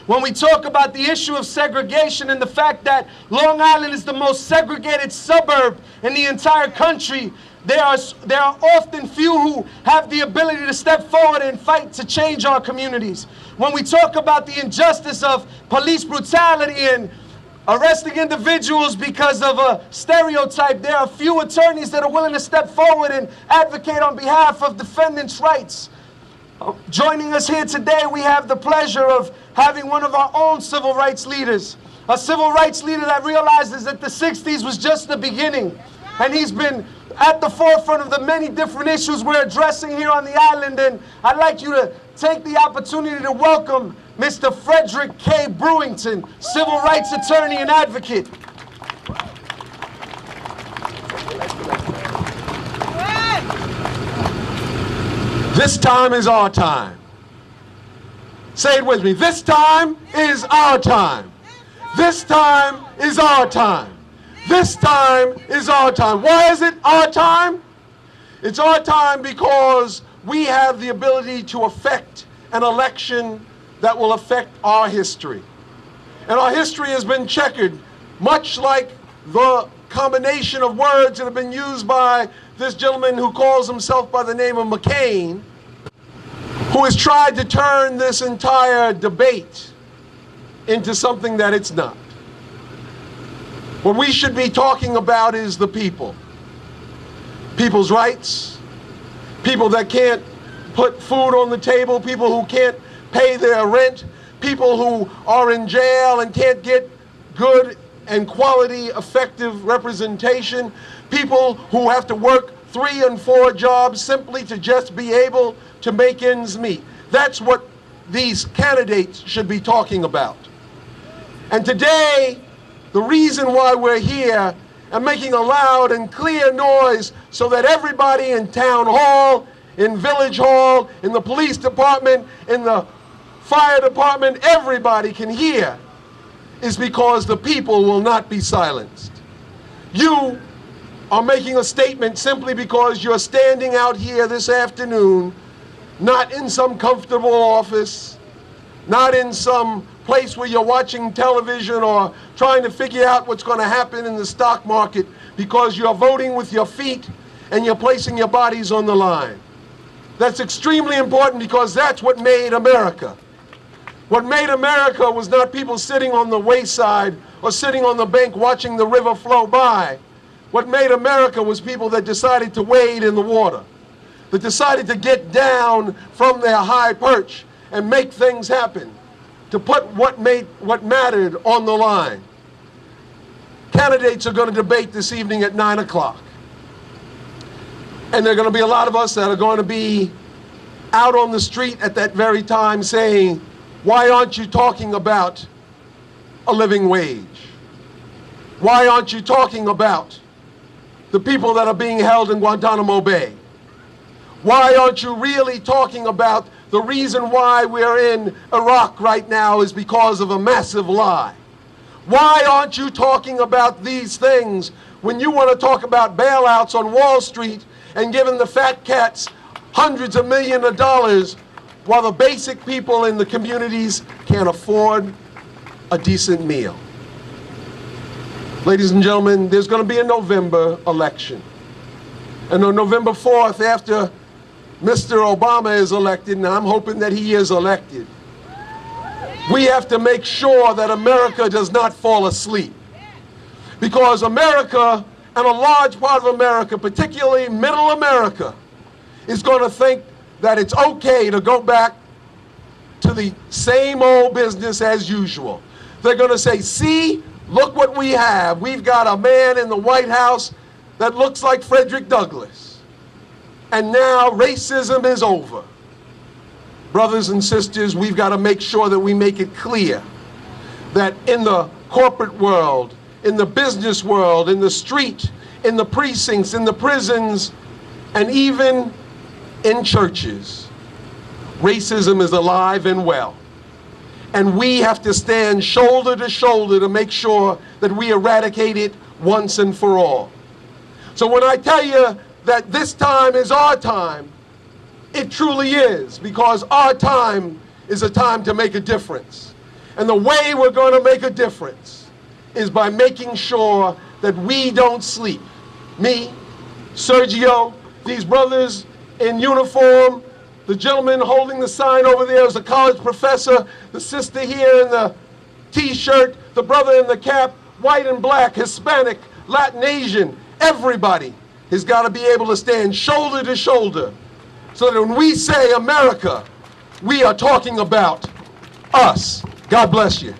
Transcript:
When we talk about the issue of segregation and the fact that Long Island is the most segregated suburb in the entire country, there are often few who have the ability to step forward and fight to change our communities. When we talk about the injustice of police brutality and arresting individuals because of a stereotype, there are few attorneys that are willing to step forward and advocate on behalf of defendants' rights. Joining us here today, we have the pleasure of having one of our own civil rights leaders, a civil rights leader that realizes that the 60s was just the beginning, and he's been at the forefront of the many different issues we're addressing here on the island. And I'd like you to take the opportunity to welcome Mr. Frederick K. Brewington, civil rights attorney and advocate. This time is our time. Say it with me. This time is our time. This time is our time. This time is our time. Why is it our time? It's our time because we have the ability to affect an election that will affect our history. And our history has been checkered, much like the combination of words that have been used by this gentleman who calls himself by the name of McCain, who has tried to turn this entire debate into something that it's not. What we should be talking about is the people. People's rights, people that can't put food on the table, people who can't pay their rent, people who are in jail and can't get good and quality, effective representation, people who have to work 3 and 4 jobs simply to just be able to make ends meet. That's what these candidates should be talking about. And today, the reason why we're here and making a loud and clear noise so that everybody in town hall, in village hall, in the police department, in the fire department, everybody can hear, is because the people will not be silenced. You are making a statement simply because you're standing out here this afternoon, not in some comfortable office, not in some place where you're watching television or trying to figure out what's going to happen in the stock market, because you're voting with your feet and you're placing your bodies on the line. That's extremely important because that's what made America. What made America was not people sitting on the wayside or sitting on the bank watching the river flow by. What made America was people that decided to wade in the water, that decided to get down from their high perch and make things happen, to put what mattered on the line. Candidates are going to debate this evening at 9 o'clock. And there are going to be a lot of us that are going to be out on the street at that very time saying, why aren't you talking about a living wage? Why aren't you talking about the people that are being held in Guantanamo Bay? Why aren't you really talking about the reason why we're in Iraq right now is because of a massive lie? Why aren't you talking about these things when you want to talk about bailouts on Wall Street and giving the fat cats hundreds of millions of dollars while the basic people in the communities can't afford a decent meal? Ladies and gentlemen, there's going to be a November election. And on November 4th, after Mr. Obama is elected, and I'm hoping that he is elected, we have to make sure that America does not fall asleep. Because America, and a large part of America, particularly middle America, is going to think that it's okay to go back to the same old business as usual. They're going to say, see, look what we have. We've got a man in the White House that looks like Frederick Douglass. And now racism is over. Brothers and sisters, we've got to make sure that we make it clear that in the corporate world, in the business world, in the street, in the precincts, in the prisons, and even in churches, racism is alive and well. And we have to stand shoulder to shoulder to make sure that we eradicate it once and for all. So when I tell you that this time is our time, it truly is, because our time is a time to make a difference. And the way we're going to make a difference is by making sure that we don't sleep. Me, Sergio, these brothers in uniform, the gentleman holding the sign over there is a college professor, the sister here in the t-shirt, the brother in the cap, white and black, Hispanic, Latin, Asian, everybody has got to be able to stand shoulder to shoulder so that when we say America, we are talking about us. God bless you.